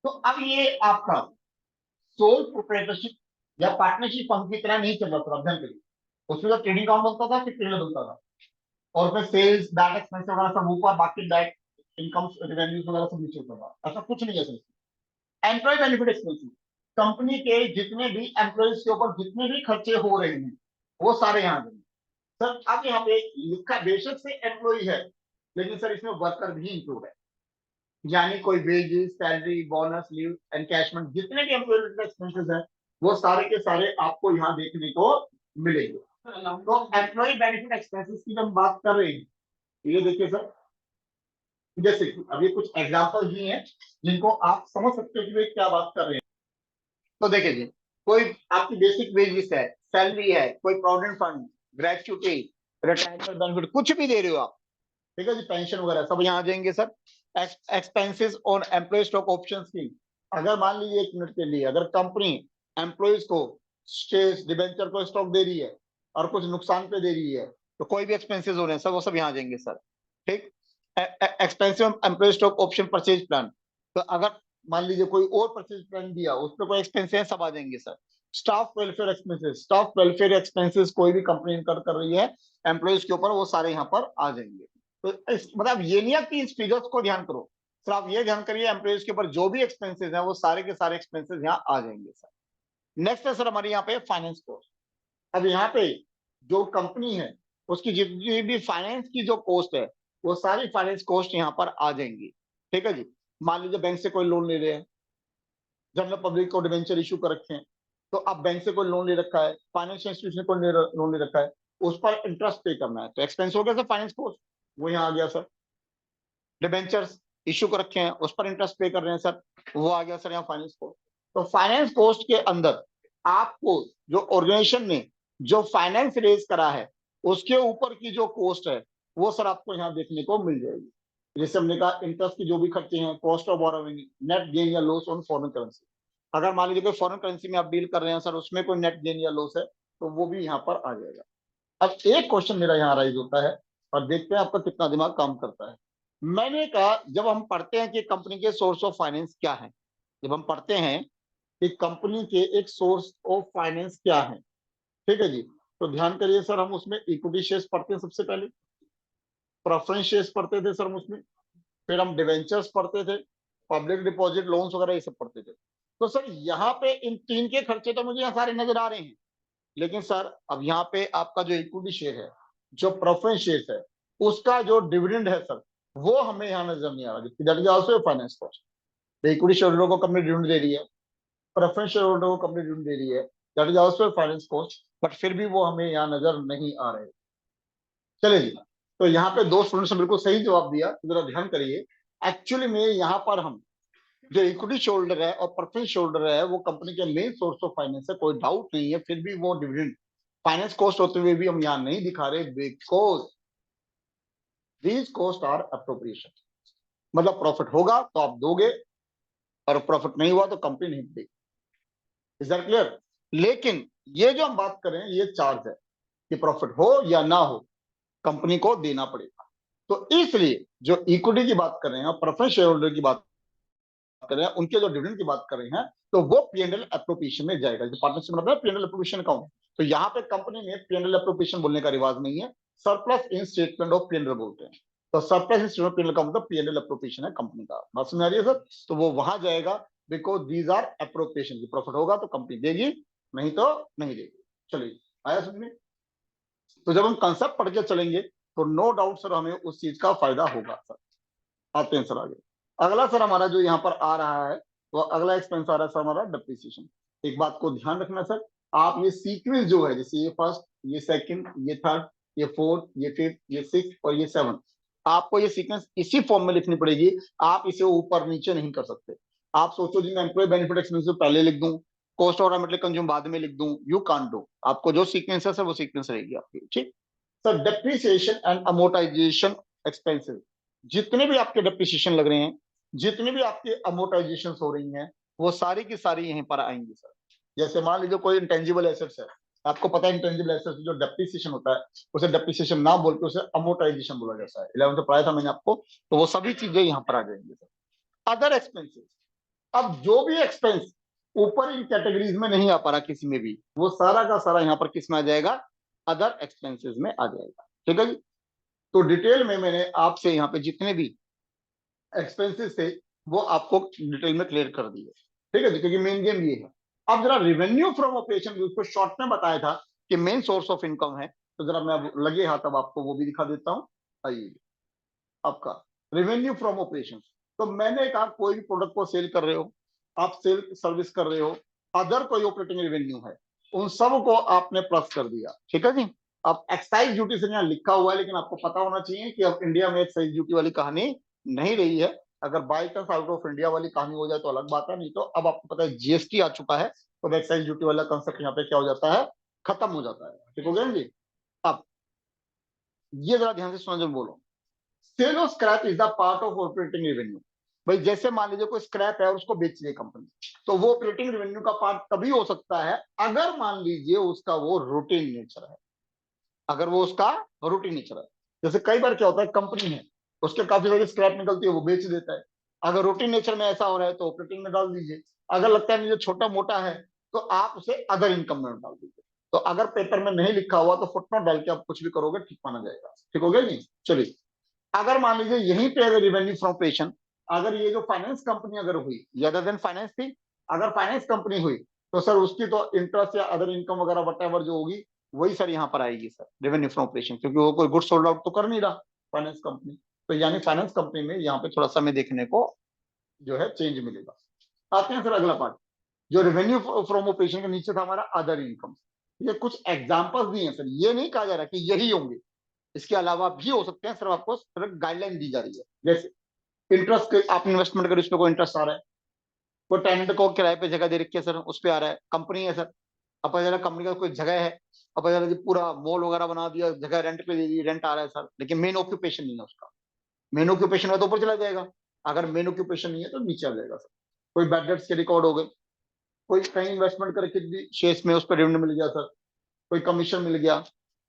तो अब ये आपका सोल प्रोप्राइटरशिप या पार्टनरशिप फंड की तरह नहीं चल रहा था अध्ययन के लिए। उसमें तो ट्रेडिंग अकाउंट बनता था कि ट्रेडर बनता था, और उसमें सेल्स डायरेक्ट एक्सपेंस वगैरह सब ऊपर, बाकी डायरेक्ट इनकम रेवेन्यूज वगैरह सब नीचे होता था। ऐसा कुछ नहीं है sir. Employ benefit expensive, company के जितने भी एम्प्लॉयज के ऊपर जितने भी खर्चे हो रहे हैं वो सारे यहाँ देंगे। सर अब यहाँ पे लिखा बेशक से एम्प्लॉय है, लेकिन सर इसमें वर्कर भी इंक्लूड है, यानी कोई wages, salary, bonus, leave, encashment, जितने भी एम्प्लॉयमेंट एक्सपेंसेस हैं वो सारे के सारे आपको यहाँ देखने को मिलेंगे। तो एम्प्लॉय बेनिफिट एक्सपेंसेस की जब बात कर रहे हैं, ये देखिए सर, जैसे कि अभी कुछ एग्जांपल भी हैं जिनको आप समझ सकते हो कि वे क्या बात कर रहे हैं। तो देखिए जी, कोई आपकी बेसिक वेजेस है, सैलरी है, कोई provident fund, gratuity, retirement benefit, कुछ भी दे रहे हो आप, ठीक है जी, पेंशन वगैरह सब यहाँ आ जाएंगे sir. Expenses on employ stock option scheme, अगर मान लीजिए एक मिनट के लिए अगर कंपनी एम्प्लॉयज को शेयर्स डिबेंचर को स्टॉक दे रही है और कुछ नुकसान पे दे रही है तो कोई भी एक्सपेंसेस हो रहे हैं सर वो सब यहाँ आ जाएंगे सर, ठीक। Expensive employ stock option purchase plan, तो अगर मान लीजिए कोई और परचेज प्लान दिया उस पर कोई एक्सपेंसेस है सब आ जाएंगे sir. Staff welfare expenses, staff welfare expenses कोई भी कंपनी इनकर कर रही है एम्प्लॉयज के ऊपर वो सारे यहाँ पर आ जाएंगे। तो मतलब ये नहीं है कि इस फिगर्स को ध्यान करो सर, आप ये ध्यान करिए एम्प्लॉयज के ऊपर जो भी एक्सपेंसेस हैं वो सारे के सारे एक्सपेंसेस यहाँ आ जाएंगे सर। नेक्स्ट है सर हमारे यहाँ पे फाइनेंस कॉस्ट। अब यहाँ पे जो कंपनी है उसकी जितनी भी फाइनेंस की जो कॉस्ट है वो सारी फाइनेंस कॉस्ट यहाँ पर आ जाएंगी, ठीक है जी। मान लीजिए बैंक से कोई लोन ले रहे हैं, जनरल पब्लिक को डिवेंचर इशू कर रखे हैं, तो अब बैंक से कोई लोन ले रखा है, फाइनेंशियल इंस्टीट्यूशन को लोन ले रखा है, उस पर इंटरेस्ट पे करना है तो एक्सपेंस हो गया सर फाइनेंस कॉस्ट, वो यहाँ आ गया सर। डिबेंचर्स इशू कर रखे हैं उस पर इंटरेस्ट पे कर रहे हैं सर, वो आ गया सर यहाँ फाइनेंस कॉस्ट। तो फाइनेंस कॉस्ट के अंदर आपको जो ऑर्गेनाइजेशन ने जो फाइनेंस रेज करा है उसके ऊपर की जो कॉस्ट है वो सर आपको यहाँ देखने को मिल जाएगी। जैसे हमने कहा इंटरेस्ट की जो भी खर्चे हैं, cost of borrowing, net gain या लॉस ऑन फॉरेन करेंसी, अगर मान लीजिए कोई फॉरेन करेंसी में आप डील कर रहे हैं सर उसमें कोई नेट गेन या लॉस है तो वो भी यहाँ पर आ जाएगा। अब एक क्वेश्चन मेरा यहाँ राइज होता है और देखते हैं आपका कितना दिमाग काम करता है। मैंने कहा जब हम पढ़ते हैं कि कंपनी के सोर्स ऑफ फाइनेंस क्या है, जब हम पढ़ते हैं कि कंपनी के एक सोर्स ऑफ फाइनेंस क्या है, ठीक है जी, तो ध्यान करिए सर, हम उसमें इक्विटी शेयर्स पढ़ते हैं सबसे पहले, प्रेफरेंस शेयर्स पढ़ते थे सर हम उसमें, फिर हम डिवेंचर्स पढ़ते थे, पब्लिक डिपॉजिट लोन्स वगैरह ये सब पढ़ते थे। तो सर यहाँ पे इन तीन के खर्चे तो मुझे यहाँ सारे नजर आ रहे हैं, लेकिन सर अब यहाँ पे आपका जो इक्विटी शेयर है, जो प्रेफरेंस शेयर है, उसका जो डिविडेंड है सर, वो हमें यहाँ नजर नहीं आ रहा, that is also finance cost. Equity share holder को कंपनी डिविडेंड दे रही है, प्रेफरेंस शेयर होल्डर को कंपनी डिविडेंड दे रही है, that is also finance cost, but फिर भी वो हमें यहाँ नजर नहीं आ रहे। चलिए जी, तो यहाँ पे दो स्टूडेंट्स ने बिल्कुल सही जवाब दिया, तो जरा ध्यान करिए। एक्चुअली में यहाँ पर हम जो इक्विटी शोल्डर है और प्रेफरेंस शोल्डर है वो कंपनी के मेन सोर्स ऑफ फाइनेंस है, कोई डाउट नहीं है, फिर भी वो डिविडेंड फाइनेंस कॉस्ट होते हुए भी हम यहाँ नहीं दिखा रहे, because these cost are appropriation. मतलब प्रॉफिट होगा तो आप दोगे, और प्रॉफिट नहीं हुआ तो कंपनी नहीं देगी। Is that clear? लेकिन ये जो हम बात कर रहे हैं ये चार्ज है कि प्रॉफिट हो या ना हो कंपनी को देना पड़ेगा। तो इसलिए जो इक्विटी की बात कर रहे हैं और प्रेफरेंस शेयर होल्डर की बात कर रहे हैं, उनके जो डिविडेंड की बात कर रहे हैं, तो वो पीएनएल एप्रोप्रिएशन में जाएगा। जो पार्टनरशिप मतलब पीएनएल एप्रोप्रिएशन अकाउंट, तो यहाँ पे कंपनी में पीएनएल एप्रोप्रिएशन बोलने का रिवाज नहीं है, surplus in statement of PNL बोलते हैं। तो surplus in statement of PNL का मतलब पीएनएल एप्रोप्रिएशन है कंपनी का। बात समझ आ रही है सर? तो वो वहां जाएगा, बिकॉज दीज आर एप्रोप्रिएशन। की प्रॉफिट होगा तो कंपनी देगी, नहीं तो नहीं देगी। चलिए, आया समझ में? तो जब हम कंसेप्ट पढ़ के चलेंगे तो नो डाउट सर हमें उस चीज का फायदा होगा सर। आते हैं सर आगे। अगला सर हमारा जो यहाँ पर आ रहा है, वो अगला एक्सपेंस आ रहा है सर हमारा डिप्रिसिएशन। एक बात को ध्यान रखना सर, आप ये सीक्वेंस जो है, जैसे ये फर्स्ट, ये सेकंड, ये थर्ड, ये फोर्थ, ये फिफ्थ, ये सिक्स और ये सेवन, आपको ये सीक्वेंस इसी फॉर्म में लिखनी पड़ेगी। आप इसे ऊपर नीचे नहीं कर सकते। आप सोचो जी मैं एम्प्लॉय बेनिफिट एक्सपेंस पहले लिख दूं, कॉस्ट और मेटेरियल कंज्यूम बाद में लिख दूं, यू कांट डू। आपको जो सीक्वेंस है सर वो सीक्वेंस रहेगी आपकी। ठीक sir, depreciation and amortisation expenses, जितने भी आपके डेप्रिसिएशन लग रहे हैं, जितने भी आपके अमोर्टाइजेशन हो रही हैं, वो सारी की सारी यहीं पर आएंगी सर। जैसे मान लीजिए कोई इंटेंजिबल एसेट्स है, आपको पता है इंटेंजिबल एसेट्स जो डेप्रिसिएशन होता है, उसे डेप्रिसिएशन ना बोल के उसे अमोर्टाइजेशन बोला जाता है। 11th में पढ़ाया था मैंने आपको। तो वो सभी चीजें यहाँ पर आ जाएंगी सर। अदर एक्सपेंसेस, अब जो भी एक्सपेंस ऊपर इन कैटेगरीज में नहीं आ पा रहा किसी में भी, वो सारा का सारा यहाँ पर किस में आ जाएगा? अदर एक्सपेंसेस में आ जाएगा। ठीक है जी? तो डिटेल में मैंने आपसे यहाँ पे जितने भी एक्सपेंसेस थे वो आपको डिटेल में क्लियर कर दिए। ठीक है जी, क्योंकि मेन गेम ये है। अब जरा रेवेन्यू फ्रॉम ऑपरेशन, उसको शॉर्ट में बताया था कि मेन सोर्स ऑफ इनकम है, तो जरा मैं अब लगे हाथ अब आपको वो भी दिखा देता हूँ। आइए, आपका रेवेन्यू फ्रॉम ऑपरेशन। तो मैंने कहा कोई भी प्रोडक्ट को सेल कर रहे हो, आप सेल सर्विस कर रहे हो, अदर कोई ऑपरेटिंग रेवेन्यू है, उन सब को आपने प्लस कर दिया। ठीक है जी? अब एक्साइज ड्यूटी से यहाँ लिखा हुआ है, लेकिन आपको पता होना चाहिए कि अब इंडिया में एक्साइज ड्यूटी वाली कहानी नहीं रही है। अगर by chance out of India वाली कहानी हो जाए तो अलग बात है, नहीं तो अब आपको पता है जीएसटी आ चुका है, तो एक्साइज ड्यूटी वाला कंसेप्ट यहाँ पे क्या हो जाता है? खत्म हो जाता है। ठीक हो गया जी? अब ये जरा ध्यान से समझ बोलो, sale of scrap is the part of operating revenue. भाई जैसे मान लीजिए कोई स्क्रैप है और उसको बेच रही है कंपनी, तो वो ऑपरेटिंग रेवेन्यू का पार्ट तभी हो सकता है अगर मान लीजिए उसका वो रूटीन नेचर है। अगर वो उसका रूटीन नेचर है, जैसे कई बार क्या होता है, कंपनी है, उसके काफी सारी स्क्रैप निकलती है, वो बेच देता है। अगर रूटीन नेचर में ऐसा हो रहा है तो ऑपरेटिंग में डाल दीजिए। अगर लगता है मुझे छोटा मोटा है तो आप उसे अदर इनकम में डाल दीजिए। तो अगर पेपर में नहीं लिखा हुआ तो फुटनोट डाल के आप कुछ भी करोगे ठीक माना जाएगा। ठीक हो गया नहीं? चलिए, अगर मान लीजिए यहीं पे अगर रिवेन्यू फ्रॉम ऑपरेशन, अगर ये जो फाइनेंस कंपनी अगर हुई, ये अदर देन फाइनेंस थी, अगर फाइनेंस कंपनी हुई तो सर उसकी तो इंटरेस्ट या अदर इनकम वगैरह वट जो होगी वही सर यहाँ पर आएगी सर, रेवेन्यू फ्रॉम ऑपरेशन, क्योंकि वो कोई गुड सोल्ड आउट तो कर नहीं रहा फाइनेंस कंपनी। तो यानी फाइनेंस कंपनी में यहाँ पे थोड़ा सा हमें देखने को जो है चेंज मिलेगा। आते हैं सर अगला पार्ट, जो रेवेन्यू फ्रॉम ऑपरेशन के नीचे था हमारा अदर इनकम। ये कुछ एग्जाम्पल्स दिए हैं सर, ये नहीं कहा जा रहा कि यही होंगे, इसके अलावा भी हो सकते हैं। सिर्फ आपको सिर्फ गाइडलाइन दी जा रही है। जैसे इंटरेस्ट, आप इन्वेस्टमेंट करें उस पर कोई इंटरेस्ट आ रहा है, कोई टेनेंट को किराए पे जगह दे रखी है सर, उस पर आ रहा है, कंपनी है सर, अब पता चला कंपनी का कोई जगह है, अब पता चला पूरा मॉल वगैरह बना दिया, जगह रेंट पे दे दी, रेंट आ रहा है सर, लेकिन मेन ऑक्यूपेशन नहीं है उसका। मेन ऑक्यूपेशन है तो ऊपर चला जाएगा, अगर मेन ऑक्यूपेशन नहीं है तो नीचे आ जाएगा सर। कोई बैड डेट्स के रिकॉर्ड हो गए, कोई कहीं इन्वेस्टमेंट करके शेयर्स में उस पर डिविडेंड मिल गया सर, कोई कमीशन मिल गया,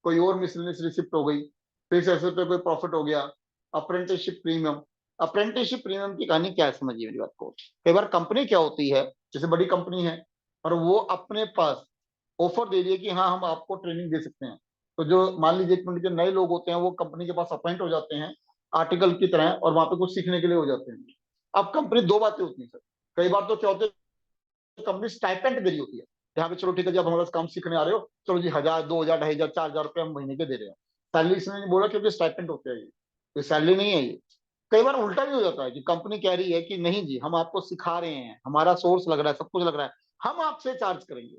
कोई और मिसलेनियस रिसिप्ट हो गई, फिक्स एसेट पे कोई प्रॉफिट हो गया, अप्रेंटिसशिप प्रीमियम। अप्रेंटिसशिप प्रीमियम की कहानी क्या है, समझिए मेरी बात को। कई बार कंपनी क्या होती है, जैसे बड़ी कंपनी है और वो अपने पास ऑफर दे रही है कि हाँ हम आपको ट्रेनिंग दे सकते हैं, तो जो मान लीजिए कि जो नए लोग होते हैं वो कंपनी के पास अपॉइंट हो जाते हैं, आर्टिकल की तरह, और वहां पे कुछ सीखने के लिए हो जाते हैं। अब कंपनी दो बातें होती है सर, कई बार तो क्या होता है कंपनी स्टाइपेंड दे रही होती है, यहाँ पे चलो ठीक है जी आप हमारे काम सीखने आ रहे हो, चलो जी 1000, 2000, 2500, 4000 रुपये हम महीने के दे रहे हैं। सैलरी इसने नहीं बोला क्योंकि स्टाइपेंड होते हैं ये सैलरी नहीं है ये। कई बार उल्टा भी हो जाता है कि कंपनी कह रही है कि नहीं जी हम आपको सिखा रहे हैं, हमारा सोर्स लग रहा है, सब कुछ लग रहा है, हम आपसे चार्ज करेंगे।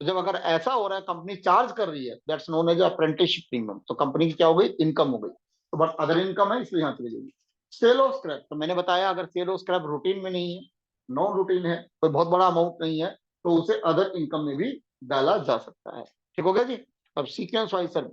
तो जब अगर ऐसा हो रहा है कंपनी चार्ज कर रही है, that's known as apprenticeship premium, तो कंपनी की क्या हो गई, इनकम हो गई। तो बट अदर इनकम है इसलिए यहाँ चली जाएगी। सेल ऑफ स्क्रैप, तो मैंने बताया अगर सेल ऑफ स्क्रैप रूटीन में नहीं है, नॉन रूटीन है, कोई बहुत बड़ा अमाउंट नहीं है, तो उसे अदर इनकम में भी डाला जा सकता है। ठीक हो गया जी। अब सीक्वेंस वाइज सर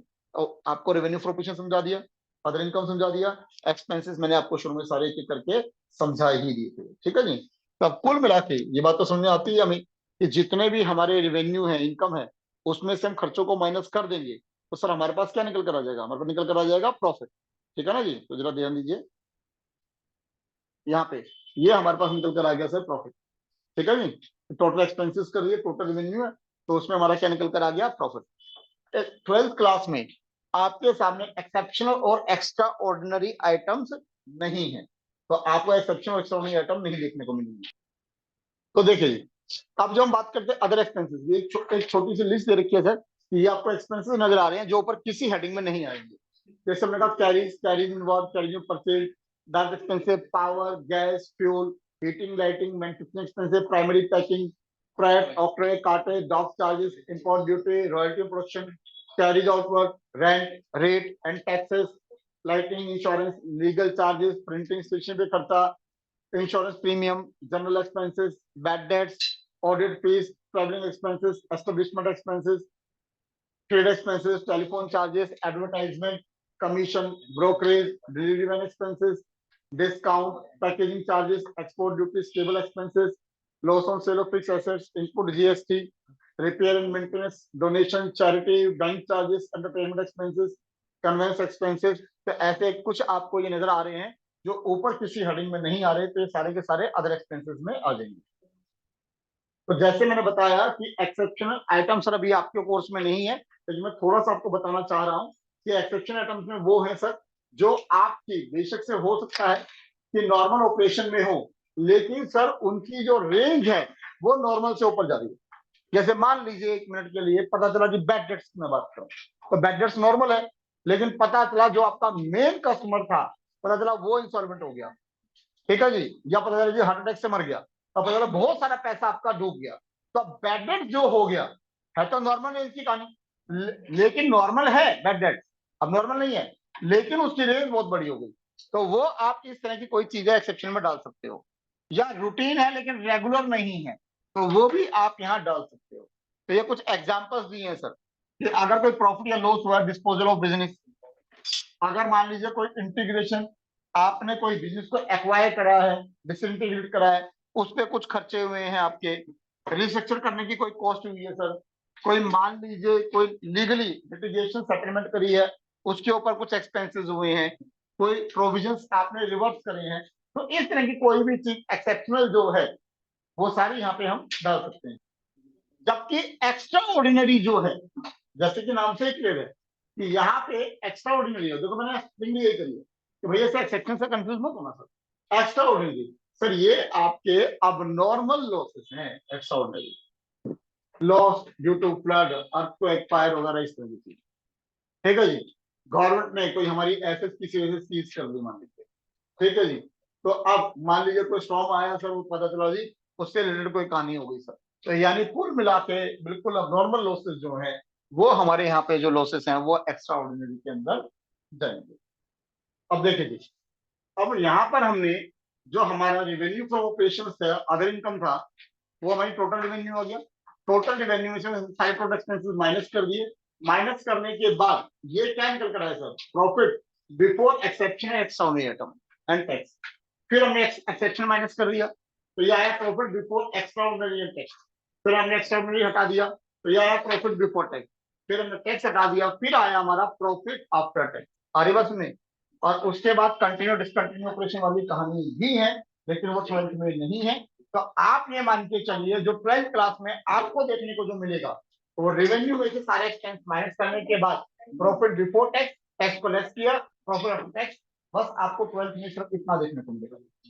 आपको रेवेन्यू प्रोपोर्शन समझा दिया, अदर इनकम समझा दिया, एक्सपेंसेस मैंने आपको शुरू में सारे एक एक करके समझा ही दिए थे। ठीक है जी। तो अब कुल मिला के ये बात तो समझ में आती है हमें कि जितने भी हमारे रेवेन्यू है, इनकम है, उसमें से हम खर्चों को माइनस कर देंगे, तो सर हमारे पास क्या निकल कर आ जाएगा, हमारे पास निकल कर आ जाएगा प्रॉफिट। ठीक है ना जी। तो जरा ध्यान दीजिए यहाँ पे, ये हमारे पास निकल कर आ गया सर प्रॉफिट। ठीक है जी। टोटल एक्सपेंसेस कर दिए, टोटल रेवेन्यू है, तो उसमें हमारा क्या निकल कर आ गया, प्रॉफिट। 12th क्लास में आपके सामने एक्सेप्शनल और एक्स्ट्रा ऑर्डिनरी आइटम्स नहीं है, तो आपको एक्सेप्शनल और एक्स्ट्रा ऑर्डिनरी आइटम नहीं देखने को मिलेंगे। तो देखिए जी, अब जो हम बात करते हैं अदर एक्सपेंसेस, ये एक छोटी सी लिस्ट दे रखी है सर, कि ये आपको एक्सपेंसेस नजर आ रहे हैं जो ऊपर किसी हेडिंग में नहीं आएंगे। जैसे हमने कहा carriage inward, carriage purchase, direct expensive, power, gas, fuel, heating, lighting, manufacturing expensive, primary packing, freight, octroi, cartage, dock charges, import duty, royalty production, carriage outward, rent, rate and taxes, lighting, insurance, legal charges, printing station पे खर्चा, insurance premium, general expenses, bad debts, audit fees, travelling expenses, establishment expenses, trade expenses, telephone charges, advertisement, commission, brokerage, delivery man expenses, discount, packaging charges, export duty, stable expenses, loss on sale of fix assets, input GST, repair and maintenance, donation, charity, bank charges, entertainment expenses, conveyance expenses. तो ऐसे कुछ आपको ये नजर आ रहे हैं जो ऊपर किसी हेडिंग में नहीं आ रहे, तो ये सारे के सारे अदर एक्सपेंसेस में आ जाएंगे। तो जैसे मैंने बताया कि एक्सेप्शनल आइटम सर अभी आपके कोर्स में नहीं है, लेकिन मैं थोड़ा सा आपको बताना चाह रहा हूं कि एक्सेप्शनल आइटम्स में वो है सर जो आपकी बेशक से हो सकता है कि नॉर्मल ऑपरेशन में हो, लेकिन सर उनकी जो रेंज है वो नॉर्मल से ऊपर जा रही है। जैसे मान लीजिए 1 मिनट के लिए पता चला कि बैड डेट्स की मैं बात करूं, तो बैड डेट्स नॉर्मल है, लेकिन पता चला जो आपका मेन कस्टमर था, पता चला वो इंसॉल्वेंट हो गया। ठीक है जी। या पता चला जी हार्ट अटैक से मर गया, तो पता चला बहुत सारा पैसा आपका डूब गया। तो बैड डेट जो हो गया है तो नॉर्मल रेंज की कहानी, लेकिन नॉर्मल है बैड डेट, अब नॉर्मल नहीं है, लेकिन उसकी रेंज बहुत बड़ी हो गई, तो वो आप इस तरह की कोई चीजें एक्सेप्शन में डाल सकते हो। या रूटीन है लेकिन रेगुलर नहीं है, तो वो भी आप यहाँ डाल सकते हो। तो ये कुछ एग्जांपल्स दिए हैं सर कि अगर कोई प्रॉफिट या लॉस हुआ, डिस्पोजल ऑफ बिजनेस, अगर मान लीजिए कोई इंटीग्रेशन, आपने कोई बिजनेस को एक्वायर करा है, डिसइंटीग्रेट करा है, उस पर कुछ खर्चे हुए हैं आपके, रिस्ट्रक्चर करने की कोई कॉस्ट हुई है सर, कोई मान लीजिए कोई लीगली लिटिगेशन सेटलमेंट करी है, उसके ऊपर कुछ एक्सपेंसेस हुए हैं, कोई प्रोविजंस आपने रिवर्स करे हैं, तो इस तरह की कोई भी चीज एक्सेप्शनल जो है वो सारी यहाँ पे हम डाल सकते हैं। जबकि एक्स्ट्रा ऑर्डिनरी जो है, जैसे कि नाम से क्लियर है कि यहाँ पे एक्स्ट्रा ऑर्डिनरी है, देखो मैंने एक्सप्लेन यही करी है कि भैया से एक्सेप्शन से कंफ्यूज मत होना सर। एक्स्ट्रा ऑर्डिनरी सर ये आपके अब नॉर्मल लॉसेस हैं, extraordinary loss due to flood, earthquake, fire वगैरह इस तरह की चीज। ठीक है जी। गवर्नमेंट ने कोई हमारी एसेट्स किसी वजह से सीज कर दी मान लीजिए, ठीक है जी, तो अब मान लीजिए कोई स्टॉर्म आया सर, वो पता चला जी उससे रिलेटेड कोई कहानी हो गई सर, तो यानी कुल मिला के बिल्कुल अब नॉर्मल लॉसेस जो हैं वो हमारे यहाँ पे जो लॉसेस हैं वो एक्स्ट्रा ऑर्डिनरी के अंदर जाएंगे। अब देखिए जी, अब यहाँ पर हमने जो हमारा रेवेन्यू फ्रॉम ऑपरेशन है, अदर इनकम था, वो हमारी टोटल रेवेन्यू हो गया। टोटल रेवेन्यू में से सारे टोटल एक्सपेंसेस माइनस कर दिए, माइनस करने के बाद ये क्या निकल कर आया sir, profit before exception extraordinary item and tax. फिर हमने एक्सेप्शन माइनस कर दिया, तो ये आया profit before extraordinary and tax. फिर हमने एक्स्ट्राऑर्डिनरी हटा दिया, तो ये आया प्रॉफिट बिफोर टैक्स। फिर हमने टैक्स हटा दिया, फिर आया हमारा प्रॉफिट आफ्टर टैक्स। आ रही बात में। और उसके बाद कंटिन्यू डिसकंटिन्यू ऑपरेशन वाली कहानी भी है, लेकिन वो 12th में नहीं है। तो आप ये मान के चलिए जो 12th क्लास में आपको देखने को जो मिलेगा, तो वो रेवेन्यू में से सारे एक्सपेंस माइनस करने के बाद प्रॉफिट बिफोर टैक्स, टैक्स को लेस किया, प्रॉफिट आफ्टर टैक्स, बस आपको 12th में सिर्फ इतना देखने को मिलेगा।